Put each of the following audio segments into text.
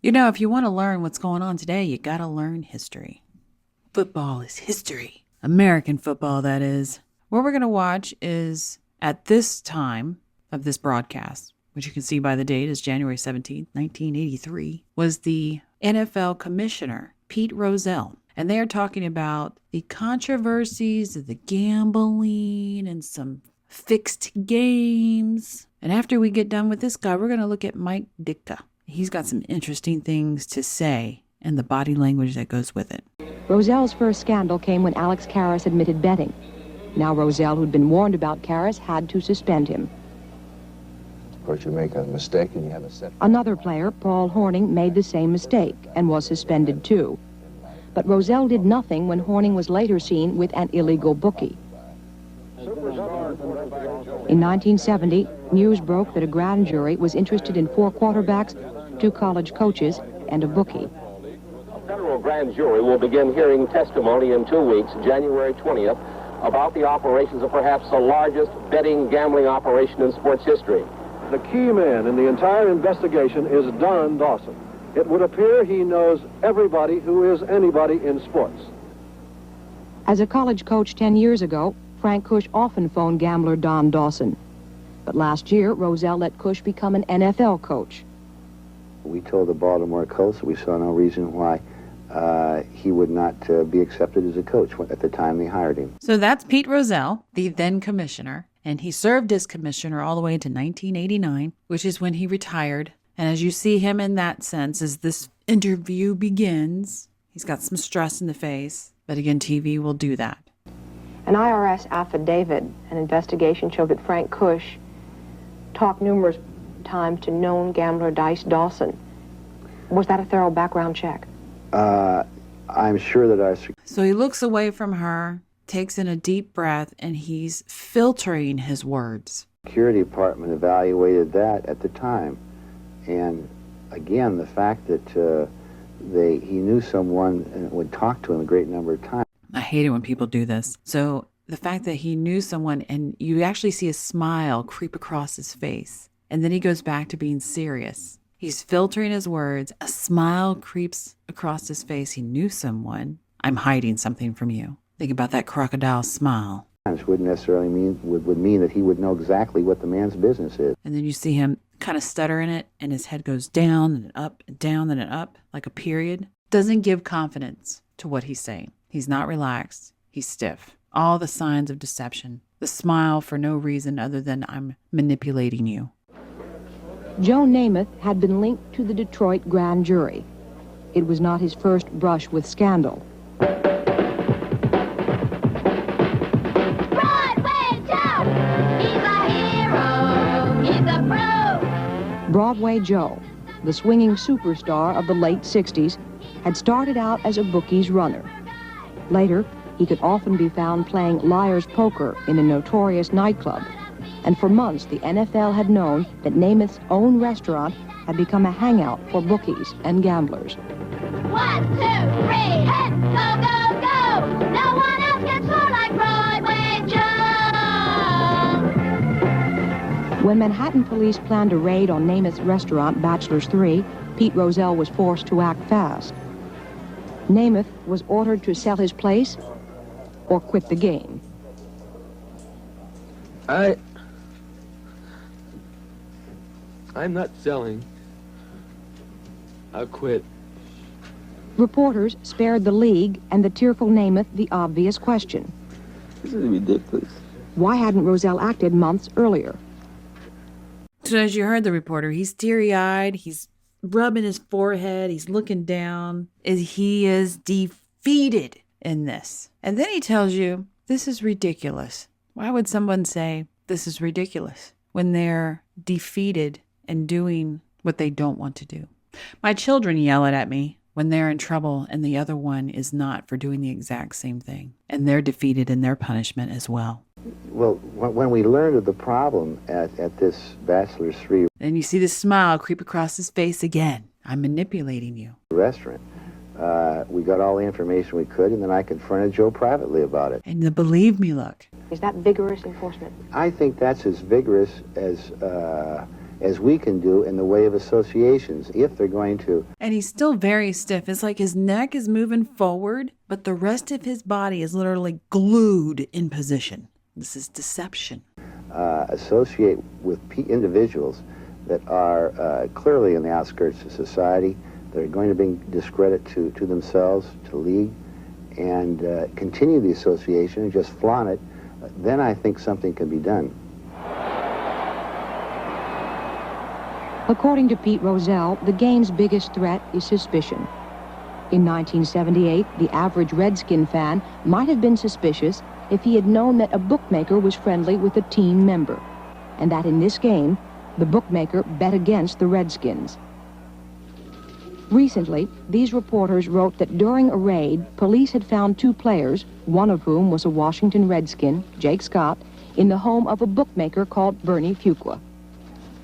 You know, if you want to learn what's going on today, you got to learn history. Football is history. American football, that is. What we're going to watch is, at this time of this broadcast, which you can see by the date is January 17th, 1983, was the NFL commissioner, Pete Rozelle. And they are talking about the controversies of the gambling and some fixed games. And after we get done with this guy, we're going to look at Mike Ditka. He's got some interesting things to say and the body language that goes with it. Rozelle's first scandal came when Alex Karras admitted betting. Now Rozelle, who'd been warned about Karras, had to suspend him. Of course, you make a mistake and you have a set. Another player, Paul Hornung, made the same mistake and was suspended too. But Rozelle did nothing when Hornung was later seen with an illegal bookie. In 1970, news broke that a grand jury was interested in 4 quarterbacks, 2 college coaches, and a bookie. A federal grand jury will begin hearing testimony in 2 weeks, January 20th, about the operations of perhaps the largest betting gambling operation in sports history. The key man in the entire investigation is Don Dawson. It would appear he knows everybody who is anybody in sports. As a college coach 10 years ago, Frank Cush often phoned gambler Don Dawson. But last year, Rozelle let Cush become an NFL coach. We told the Baltimore Colts we saw no reason why he would not be accepted as a coach at the time they hired him. So that's Pete Rozelle, the then commissioner, and he served as commissioner all the way to 1989, which is when he retired. And as you see him in that sense, as this interview begins, he's got some stress in the face, but again, TV will do that. An IRS affidavit, an investigation showed that Frank Cush talked numerous times to known gambler Dice Dawson. Was that a thorough background check? I'm sure that So he looks away from her, takes in a deep breath, and he's filtering his words. security department evaluated that at the time. And again, the fact that he knew someone and would talk to him a great number of times. I hate it when people do this. So the fact that he knew someone and you actually see a smile creep across his face. And then he goes back to being serious. He's filtering his words. A smile creeps across his face. He knew someone. I'm hiding something from you. Think about that crocodile smile. Wouldn't necessarily would mean that he would know exactly what the man's business is. And then you see him kind of stuttering it, and his head goes down and up, and down and up, like a period. Doesn't give confidence to what he's saying. He's not relaxed. He's stiff. All the signs of deception. The smile for no reason other than I'm manipulating you. Joe Namath had been linked to the Detroit grand jury. It was not his first brush with scandal. Broadway Joe, the swinging superstar of the late 60s, had started out as a bookie's runner. Later, he could often be found playing liar's poker in a notorious nightclub. And for months, the NFL had known that Namath's own restaurant had become a hangout for bookies and gamblers. 1, 2, 3, hip, go, go, go! No one else can score like Broadway Joe! When Manhattan police planned a raid on Namath's restaurant, Bachelor's 3, Pete Rozelle was forced to act fast. Namath was ordered to sell his place or quit the game. I'm not selling. I'll quit. Reporters spared the league and the tearful Namath the obvious question. This is ridiculous. Why hadn't Rozelle acted months earlier? So as you heard the reporter, he's teary-eyed, he's rubbing his forehead, he's looking down. He is defeated in this. And then he tells you, this is ridiculous. Why would someone say this is ridiculous when they're defeated and doing what they don't want to do? My children yell it at me when they're in trouble and the other one is not, for doing the exact same thing. And they're defeated in their punishment as well. Well, when we learned of the problem at this Bachelor's 3 and you see the smile creep across his face again. I'm manipulating you. Restaurant, we got all the information we could, and then I confronted Joe privately about it. And the believe me look. Is that vigorous enforcement? I think that's as vigorous as as we can do in the way of associations, if they're going to. And he's still very stiff. It's like his neck is moving forward, but the rest of his body is literally glued in position. This is deception. Associate with individuals that are clearly in the outskirts of society. They're going to bring discredit to themselves, to the league, and continue the association and just flaunt it. Then I think something can be done. According to Pete Rozelle, the game's biggest threat is suspicion. In 1978, the average Redskin fan might have been suspicious if he had known that a bookmaker was friendly with a team member, and that in this game, the bookmaker bet against the Redskins. Recently, these reporters wrote that during a raid, police had found 2 players, one of whom was a Washington Redskin, Jake Scott, in the home of a bookmaker called Bernie Fuqua.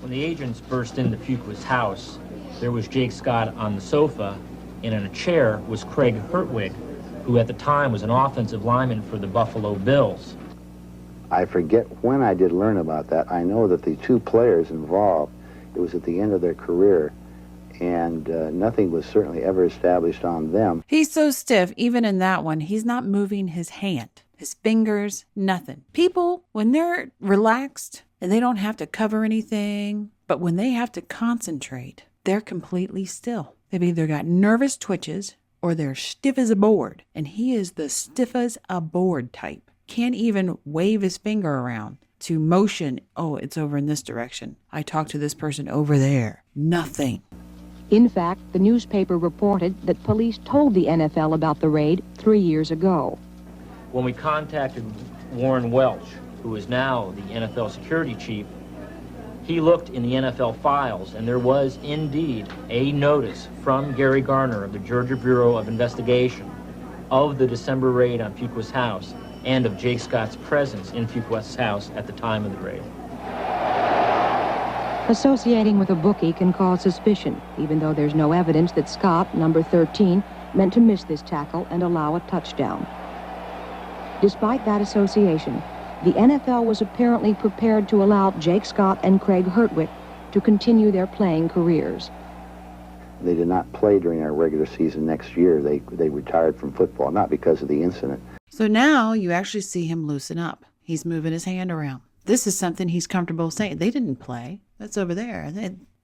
When the agents burst into Fuqua's house, there was Jake Scott on the sofa, and in a chair was Craig Hertwig, who at the time was an offensive lineman for the Buffalo Bills. I forget when I did learn about that. I know that the 2 players involved, it was at the end of their career, and nothing was certainly ever established on them. He's so stiff, even in that one, he's not moving his hand, his fingers, nothing. People, when they're relaxed and they don't have to cover anything, but when they have to concentrate, they're completely still. They've either got nervous twitches or they're stiff as a board, and he is the stiff as a board type. Can't even wave his finger around to motion, oh, it's over in this direction. I talked to this person over there. Nothing. In fact, the newspaper reported that police told the NFL about the raid 3 years ago. When we contacted Warren Welch, who is now the NFL security chief, he looked in the NFL files, and there was indeed a notice from Gary Garner of the Georgia Bureau of Investigation of the December raid on Fuqua's house and of Jake Scott's presence in Fuqua's house at the time of the raid. Associating with a bookie can cause suspicion, even though there's no evidence that Scott, number 13, meant to miss this tackle and allow a touchdown. Despite that association, the NFL was apparently prepared to allow Jake Scott and Craig Hertwig to continue their playing careers. They did not play during our regular season next year. They retired from football, not because of the incident. So now you actually see him loosen up. He's moving his hand around. This is something he's comfortable saying. They didn't play. That's over there.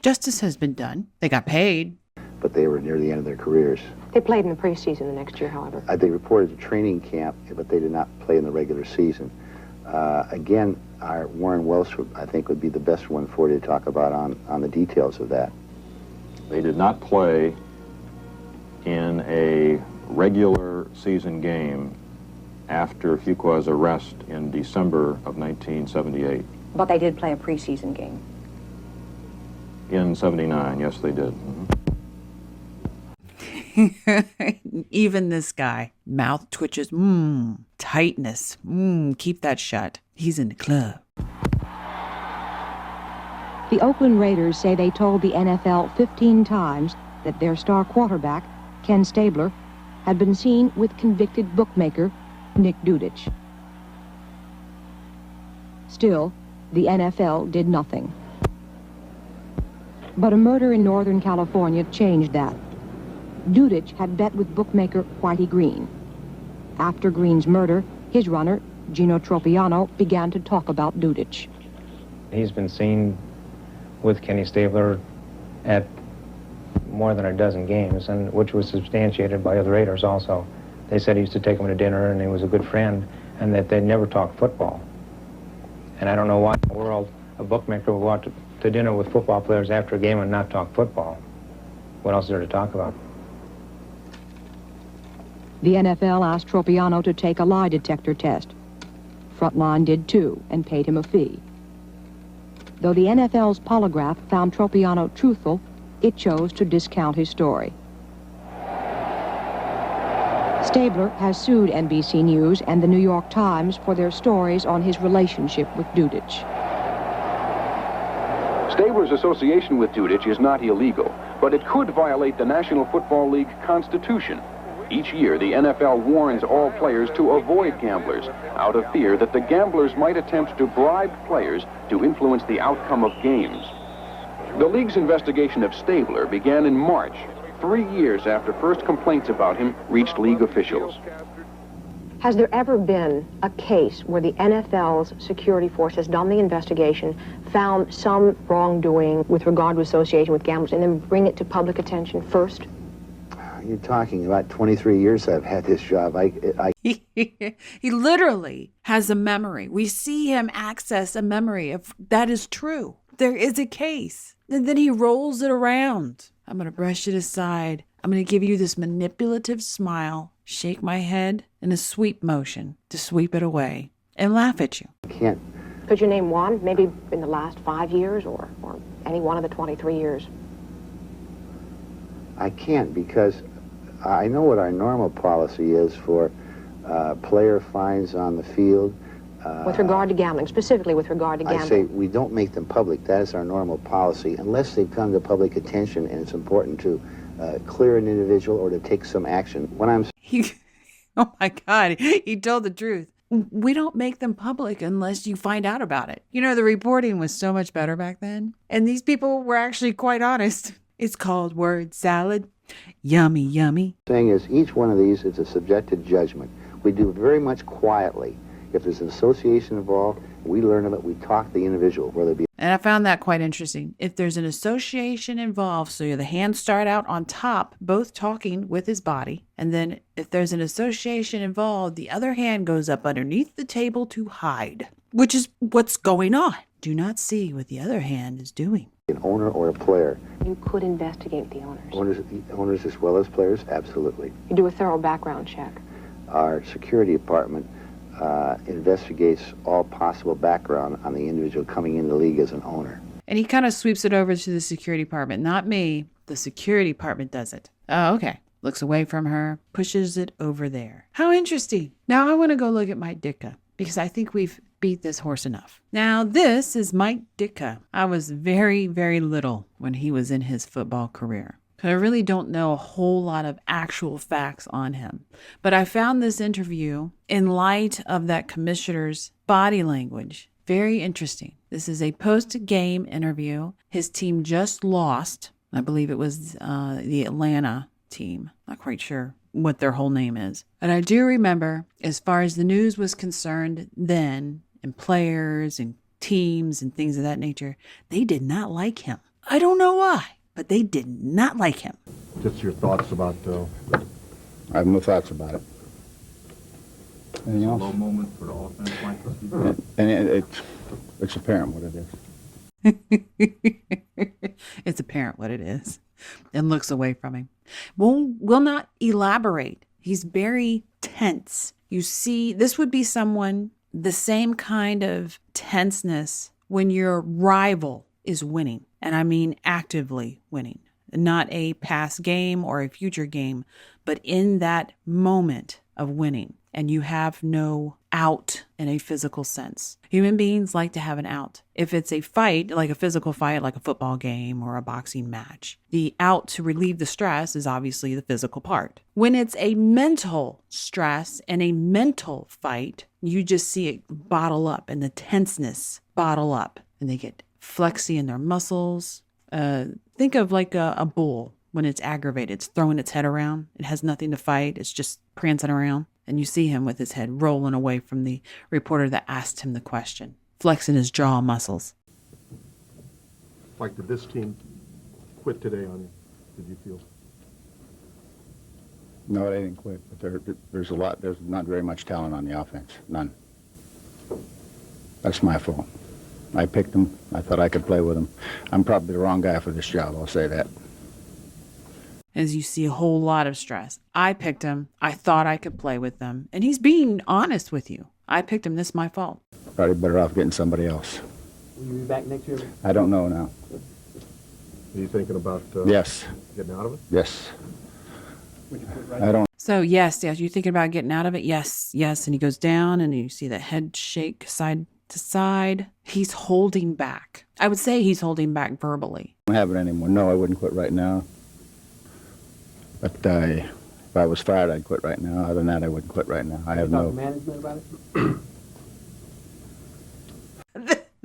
Justice has been done. They got paid. But they were near the end of their careers. They played in the preseason the next year, however. They reported to training camp, but they did not play in the regular season. Again, our Warren Welsh, I think, would be the best one for you to talk about on the details of that. They did not play in a regular season game after Fuqua's arrest in December of 1978. But they did play a preseason game. In 79, yes, they did. Even this guy, mouth twitches, tightness, keep that shut. He's in the club. The Oakland Raiders say they told the NFL 15 times that their star quarterback, Ken Stabler, had been seen with convicted bookmaker Nick Dudich. Still, the NFL did nothing. But a murder in Northern California changed that. Dudich had bet with bookmaker Whitey Green. After Green's murder, his runner, Gino Tropiano, began to talk about Dudich. He's been seen with Kenny Stabler at more than a dozen games, and which was substantiated by other Raiders also. They said he used to take him to dinner and he was a good friend, and that they never talked football. And I don't know why in the world a bookmaker would go out to dinner with football players after a game and not talk football. What else is there to talk about? The NFL asked Tropiano to take a lie detector test. Frontline did too and paid him a fee. Though the NFL's polygraph found Tropiano truthful, it chose to discount his story. Stabler has sued NBC News and the New York Times for their stories on his relationship with Dudich. Stabler's association with Dudich is not illegal, but it could violate the National Football League Constitution. Each year, the NFL warns all players to avoid gamblers out of fear that the gamblers might attempt to bribe players to influence the outcome of games. The league's investigation of Stabler began in March, 3 years after first complaints about him reached league officials. Has there ever been a case where the NFL's security force has done the investigation, found some wrongdoing with regard to association with gamblers, and then bring it to public attention first? You're talking about 23 years I've had this job. He literally has a memory. We see him access a memory of that is true. There is a case. And then he rolls it around. I'm going to brush it aside. I'm going to give you this manipulative smile, shake my head in a sweep motion to sweep it away, and laugh at you. I can't. Could you name one, maybe in the last 5 years or any one of the 23 years? I can't, because I know what our normal policy is for player fines on the field. With regard to gambling, specifically with regard to gambling. I say we don't make them public. That is our normal policy, unless they've come to public attention and it's important to clear an individual or to take some action. When I'm... Oh my God, he told the truth. We don't make them public unless you find out about it. You know, the reporting was so much better back then. And these people were actually quite honest. It's called word salad. Yummy, yummy. Saying is, each one of these is a subjective judgment. We do very much quietly. If there's an association involved, we learn of it, we talk to the individual, whether it be... And I found that quite interesting. If there's an association involved, so the hands start out on top, both talking with his body, and then if there's an association involved, the other hand goes up underneath the table to hide, which is what's going on. Do not see what the other hand is doing. An owner or a player. You could investigate the owners. Owners as well as players, absolutely. You do a thorough background check. Our security department investigates all possible background on the individual coming into the league as an owner. And he kind of sweeps it over to the security department. Not me. The security department does it. Oh, okay. Looks away from her, pushes it over there. How interesting. Now I want to go look at Mike Ditka, because I think we've beat this horse enough. Now this is Mike Ditka. I was very, very little when he was in his football career. I really don't know a whole lot of actual facts on him. But I found this interview in light of that commissioner's body language very interesting. This is a post-game interview. His team just lost. I believe it was the Atlanta team. Not quite sure what their whole name is. And I do remember, as far as the news was concerned then, and players and teams and things of that nature, they did not like him. I don't know why, but they did not like him. Just your thoughts about... I have no thoughts about it. Anything else? Low moment for the offense like this. And it's apparent what it is. It's apparent what it is. And looks away from him. Will not elaborate. He's very tense. You see, this would be someone, the same kind of tenseness when your rival is winning. And I mean actively winning. Not a past game or a future game, but in that moment of winning. And you have no out in a physical sense. Human beings like to have an out. If it's a fight, like a physical fight, like a football game or a boxing match, the out to relieve the stress is obviously the physical part. When it's a mental stress and a mental fight, you just see it bottle up and the tenseness bottle up and they get flexy in their muscles. Think of like a bull when it's aggravated. It's throwing its head around. It has nothing to fight. It's just prancing around. And you see him with his head rolling away from the reporter that asked him the question, flexing his jaw muscles. Like, did this team quit today on you? Did you feel? No, they didn't quit. But there's not very much talent on the offense. None. That's my fault. I picked them. I thought I could play with them. I'm probably the wrong guy for this job, I'll say that. As you see a whole lot of stress. I picked him. I thought I could play with them. And he's being honest with you. I picked him. This is my fault. Probably better off getting somebody else. Will you be back next year? I don't know now. Are you thinking about yes. Getting out of it? Yes. Would you quit right I don't. So yes, you thinking about getting out of it? Yes. And he goes down and you see the head shake side to side. He's holding back. I would say he's holding back verbally. I don't have it anymore. No, I wouldn't quit right now. But if I was fired, I'd quit right now. Other than that, I wouldn't quit right now. I have no... management about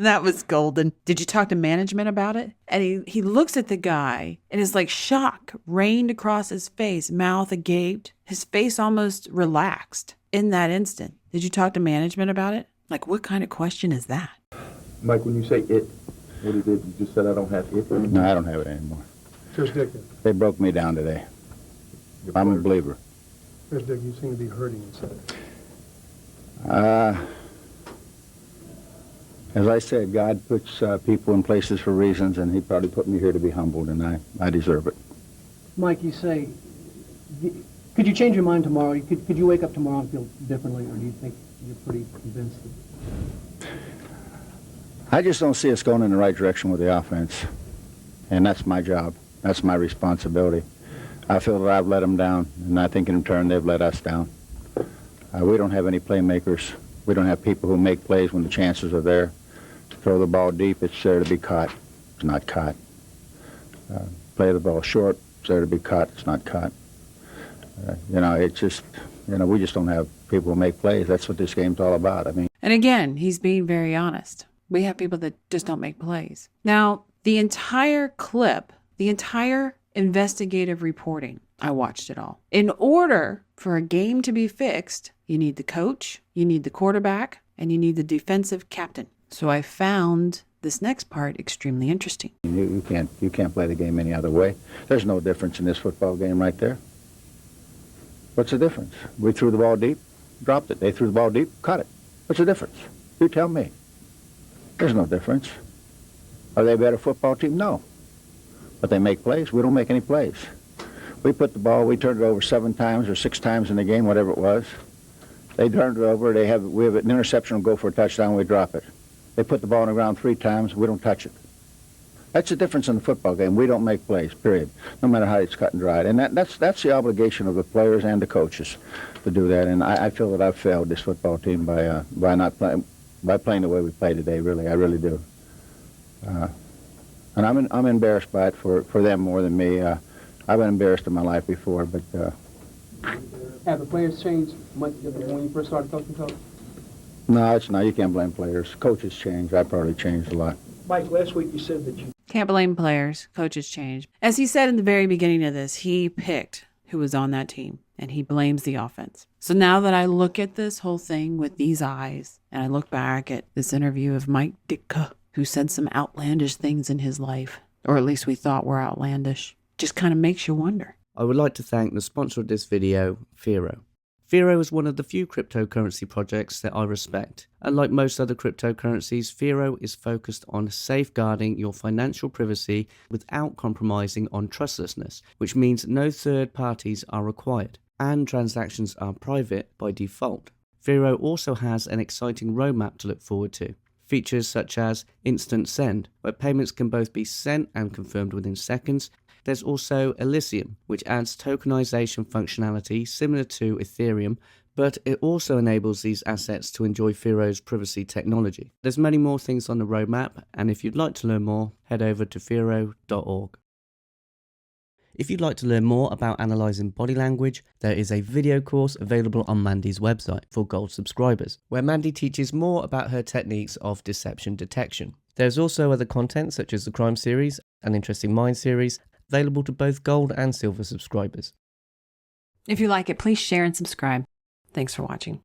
That was golden. Did you talk to management about it? And he looks at the guy and it's like shock rained across his face, mouth agape, his face almost relaxed in that instant. Did you talk to management about it? Like, what kind of question is that? Mike, when you say it, what is it? You just said I don't have it anymore? No, I don't have it anymore. First Dick, They broke me down today. I'm a believer. First Dick, you seem to be hurting inside. As I said, God puts people in places for reasons, and he probably put me here to be humbled, and I deserve it. Mike, you say, could you change your mind tomorrow? Could you wake up tomorrow and feel differently, or do you think you're pretty convinced that... I just don't see us going in the right direction with the offense, and that's my job. That's my responsibility. I feel that I've let them down, and I think in turn they've let us down. We don't have any playmakers. We don't have people who make plays when the chances are there. To throw the ball deep, it's there to be caught. It's not caught. Play the ball short, it's there to be caught. It's not caught. It's just, we just don't have people who make plays. That's what this game's all about. I mean. And again, he's being very honest. We have people that just don't make plays. Now, the entire clip, the entire investigative reporting, I watched it all. In order for a game to be fixed, you need the coach, you need the quarterback, and you need the defensive captain. So I found this next part extremely interesting. You can't play the game any other way. There's no difference in this football game right there. What's the difference? We threw the ball deep, dropped it. They threw the ball deep, caught it. What's the difference? You tell me. There's no difference. Are they a better football team? No. But they make plays. We don't make any plays. We put the ball, we turned it over 7 times or 6 times in the game, whatever it was. They turned it over, we have an interception, will go for a touchdown, we drop it. They put the ball on the ground 3 times, we don't touch it. That's the difference in the football game. We don't make plays, period, no matter how it's cut and dried. And that's the obligation of the players and the coaches to do that. And I feel that I've failed this football team by not playing, by playing the way we play today, really. I really do. And I'm embarrassed by it for them more than me. I've been embarrassed in my life before, but... Have the players changed much when you first started coaching, Coach? No, you can't blame players. Coaches change. I probably changed a lot. Mike, last week you said that you... Can't blame players. Coaches change. As he said in the very beginning of this, he picked who was on that team, and he blames the offense. So now that I look at this whole thing with these eyes, and I look back at this interview of Mike Ditka, who said some outlandish things in his life, or at least we thought were outlandish, just kind of makes you wonder. I would like to thank the sponsor of this video, Fero. Fero is one of the few cryptocurrency projects that I respect. Unlike most other cryptocurrencies, Fero is focused on safeguarding your financial privacy without compromising on trustlessness, which means no third parties are required, and transactions are private by default. Fero also has an exciting roadmap to look forward to. Features such as Instant Send, where payments can both be sent and confirmed within seconds. There's also Elysium, which adds tokenization functionality similar to Ethereum, but it also enables these assets to enjoy Fero's privacy technology. There's many more things on the roadmap, and if you'd like to learn more, head over to fero.org. If you'd like to learn more about analysing body language, there is a video course available on Mandy's website for Gold subscribers, where Mandy teaches more about her techniques of deception detection. There's also other content such as the Crime series and Interesting Mind series, available to both Gold and Silver subscribers. If you like it, please share and subscribe. Thanks for watching.